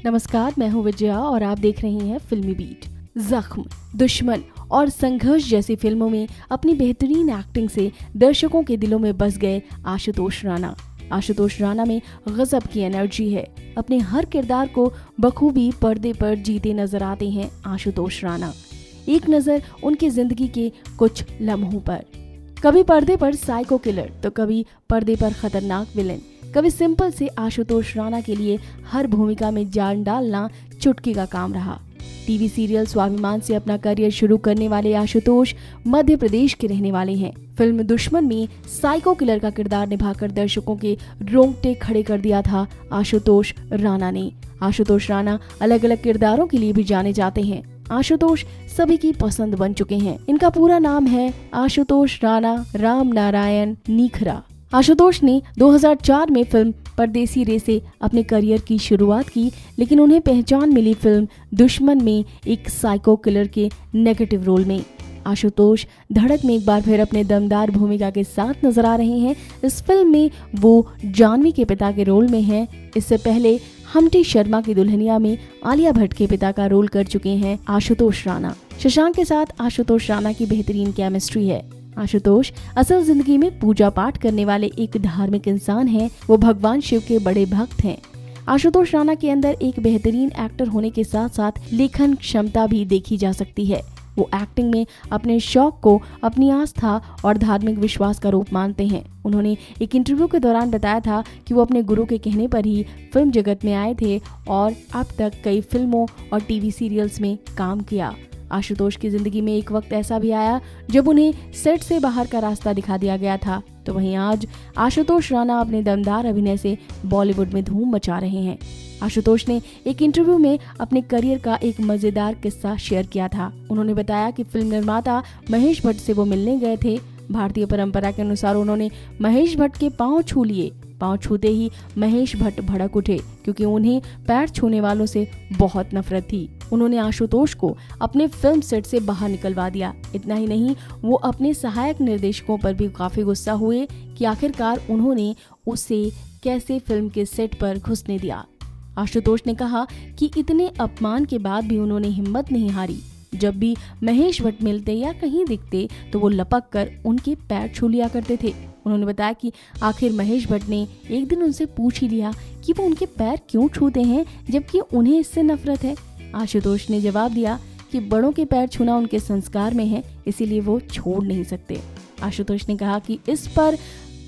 नमस्कार, मैं हूँ विजया और आप देख रहे हैं फिल्मी बीट। जख्म, दुश्मन और संघर्ष जैसी फिल्मों में अपनी बेहतरीन एक्टिंग से दर्शकों के दिलों में बस गए आशुतोष राणा। आशुतोष राणा में गजब की एनर्जी है। अपने हर किरदार को बखूबी पर्दे पर जीते नजर आते हैं आशुतोष राणा। एक नजर उनकी जिंदगी के कुछ लम्हों पर। कभी पर्दे पर साइको किलर तो कभी पर्दे पर खतरनाक विलेन। कभी सिंपल से आशुतोष राणा के लिए हर भूमिका में जान डालना चुटकी का काम रहा। टीवी सीरियल स्वाभिमान से अपना करियर शुरू करने वाले आशुतोष मध्य प्रदेश के रहने वाले हैं। फिल्म दुश्मन में साइको किलर का किरदार निभाकर दर्शकों के रोंगटे खड़े कर दिया था आशुतोष राणा ने। आशुतोष राणा अलग अलग किरदारों के लिए भी जाने जाते हैं। आशुतोष सभी की पसंद बन चुके हैं। इनका पूरा नाम है आशुतोष राणा राम नारायण नीखरा। आशुतोष ने 2004 में फिल्म परदेसी रे से अपने करियर की शुरुआत की, लेकिन उन्हें पहचान मिली फिल्म दुश्मन में एक साइको किलर के नेगेटिव रोल में। आशुतोष धड़क में एक बार फिर अपने दमदार भूमिका के साथ नजर आ रहे हैं। इस फिल्म में वो जानवी के पिता के रोल में हैं। इससे पहले हम्टी शर्मा की दुल्हनिया में आलिया भट्ट के पिता का रोल कर चुके हैं आशुतोष राणा। शशांक के साथ आशुतोष राणा की बेहतरीन केमिस्ट्री है। आशुतोष असल जिंदगी में पूजा पाठ करने वाले एक धार्मिक इंसान हैं। वो भगवान शिव के बड़े भक्त हैं। आशुतोष राणा के अंदर एक बेहतरीन एक्टर होने के साथ साथ लेखन क्षमता भी देखी जा सकती है। वो एक्टिंग में अपने शौक को अपनी आस्था और धार्मिक विश्वास का रूप मानते हैं। उन्होंने एक इंटरव्यू के दौरान बताया था कि वो अपने गुरु के कहने पर ही फिल्म जगत में आए थे और अब तक कई फिल्मों और टीवी सीरियल्स में काम किया। आशुतोष की जिंदगी में एक वक्त ऐसा भी आया जब उन्हें सेट से बाहर का रास्ता दिखा दिया गया था। तो वहीं आज आशुतोष राणा अपने दमदार अभिनय से बॉलीवुड में धूम मचा रहे हैं। आशुतोष ने एक इंटरव्यू में अपने करियर का एक मजेदार किस्सा शेयर किया था। उन्होंने बताया कि फिल्म निर्माता महेश भट्ट से वो मिलने गए थे। भारतीय परंपरा के अनुसार उन्होंने महेश भट्ट के पांव छू लिए। पांव छूते ही महेश भट्ट भड़क उठे क्योंकि उन्हें पैर छूने वालों से बहुत नफरत थी। उन्होंने आशुतोष को अपने फिल्म सेट से बाहर निकलवा दिया। इतना ही नहीं, वो अपने सहायक निर्देशकों पर भी काफी गुस्सा हुए कि आखिरकार उन्होंने उसे कैसे फिल्म के सेट पर घुसने दिया। आशुतोष ने कहा कि इतने अपमान के बाद भी उन्होंने हिम्मत नहीं हारी। जब भी महेश भट्ट मिलते या कहीं दिखते तो वो लपक कर उनके पैर छू लिया करते थे। उन्होंने बताया कि आखिर महेश भट्ट ने एक दिन उनसे पूछ ही लिया कि वो उनके पैर क्यों छूते हैं जबकि उन्हें इससे नफरत है। आशुतोष ने जवाब दिया कि बड़ों के पैर छूना उनके संस्कार में है, इसीलिए वो छोड़ नहीं सकते। आशुतोष ने कहा कि इस पर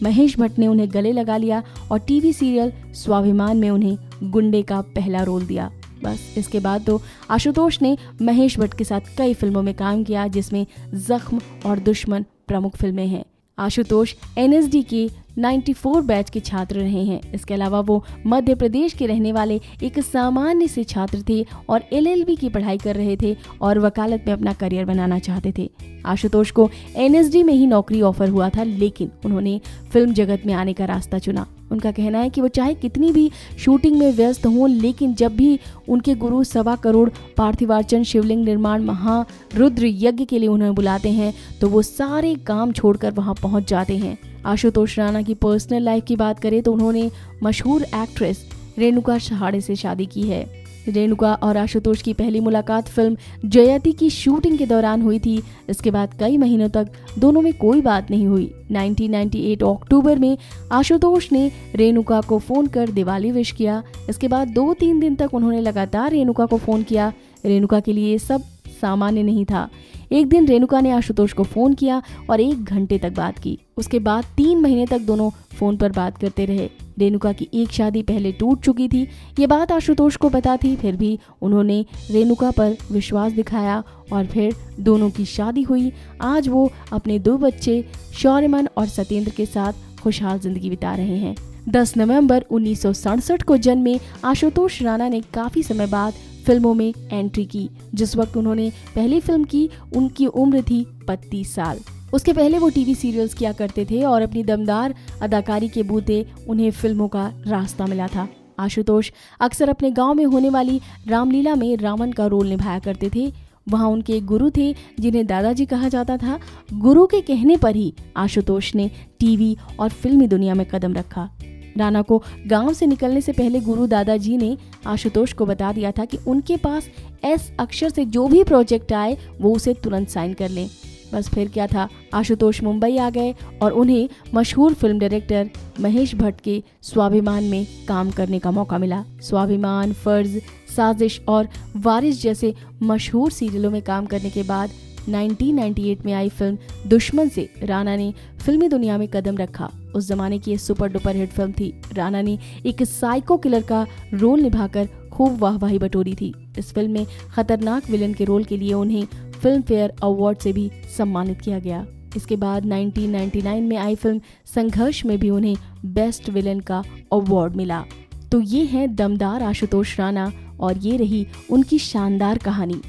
महेश भट्ट ने उन्हें गले लगा लिया और टीवी सीरियल स्वाभिमान में उन्हें गुंडे का पहला रोल दिया। बस इसके बाद तो आशुतोष ने महेश भट्ट के साथ कई फिल्मों में काम किया, जिसमें जख्म और दुश्मन प्रमुख फिल्में हैं। आशुतोष NSD के 94 बैच के छात्र रहे हैं। इसके अलावा वो मध्य प्रदेश के रहने वाले एक सामान्य से छात्र थे और LLB की पढ़ाई कर रहे थे और वकालत में अपना करियर बनाना चाहते थे। आशुतोष को NSD में ही नौकरी ऑफर हुआ था, लेकिन उन्होंने फिल्म जगत में आने का रास्ता चुना। उनका कहना है कि वो चाहे कितनी भी शूटिंग में व्यस्त हों, लेकिन जब भी उनके गुरु 1.25 करोड़ पार्थिवार्चन शिवलिंग निर्माण महारुद्र यज्ञ के लिए उन्हें बुलाते हैं तो वो सारे काम छोड़कर वहां पहुंच जाते हैं। आशुतोष राणा की पर्सनल लाइफ की बात करें तो उन्होंने मशहूर एक्ट्रेस रेणुका सहाड़े से शादी की है। रेणुका और आशुतोष की पहली मुलाकात फिल्म जयति की शूटिंग के दौरान हुई थी। इसके बाद कई महीनों तक दोनों में कोई बात नहीं हुई। 1998 अक्टूबर में आशुतोष ने रेणुका को फोन कर दिवाली विश किया। इसके बाद 2-3 दिन तक उन्होंने लगातार रेणुका को फोन किया। रेणुका के लिए सब सामान्य नहीं था। एक दिन रेणुका ने आशुतोष को फोन किया और 1 घंटे तक बात की। उसके बाद 3 महीने तक दोनों फोन पर बात करते रहे। रेणुका की एक शादी पहले टूट चुकी थी। ये बात आशुतोष को पता थी, फिर भी उन्होंने रेणुका पर विश्वास दिखाया और फिर दोनों की शादी हुई। आज वो अपने 2 बच्चे शौर्यमन और सत्येंद्र के साथ खुशहाल जिंदगी बिता रहे हैं। 10 नवंबर 1967 को जन्मे आशुतोष राणा ने काफी समय बाद फिल्मों में एंट्री की। जिस वक्त उन्होंने पहली फिल्म की उनकी उम्र थी 32 साल। उसके पहले वो टीवी सीरियल्स किया करते थे और अपनी दमदार अदाकारी के बूते उन्हें फिल्मों का रास्ता मिला था। आशुतोष अक्सर अपने गांव में होने वाली रामलीला में रावण का रोल निभाया करते थे। वहां उनके एक गुरु थे जिन्हें दादाजी कहा जाता था। गुरु के कहने पर ही आशुतोष ने टीवी और फिल्मी दुनिया में कदम रखा। राणा को गांव से निकलने से पहले गुरु दादाजी ने आशुतोष को बता दिया था कि उनके पास एस अक्षर से जो भी प्रोजेक्ट आए वो उसे तुरंत साइन कर लें। बस फिर क्या था, आशुतोष मुंबई आ गए और उन्हें मशहूर फिल्म डायरेक्टर महेश भट्ट के स्वाभिमान में काम करने का मौका मिला। स्वाभिमान, फर्ज, साजिश और वारिस जैसे मशहूर सीरियलों में काम करने के बाद 1998 में आई फिल्म दुश्मन से राणा ने फिल्मी दुनिया में कदम रखा। उस जमाने की ये सुपर डुपर हिट फिल्म थी। राणा ने एक साइको किलर का रोल निभाकर खूब वाहवाही बटोरी थी। इस फिल्म में खतरनाक विलेन के रोल के लिए उन्हें फिल्म फेयर अवार्ड से भी सम्मानित किया गया। इसके बाद 1999 में आई फिल्म संघर्ष में भी उन्हें बेस्ट विलेन का अवार्ड मिला। तो ये हैं दमदार आशुतोष राणा और ये रही उनकी शानदार कहानी।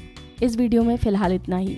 इस वीडियो में फिलहाल इतना ही।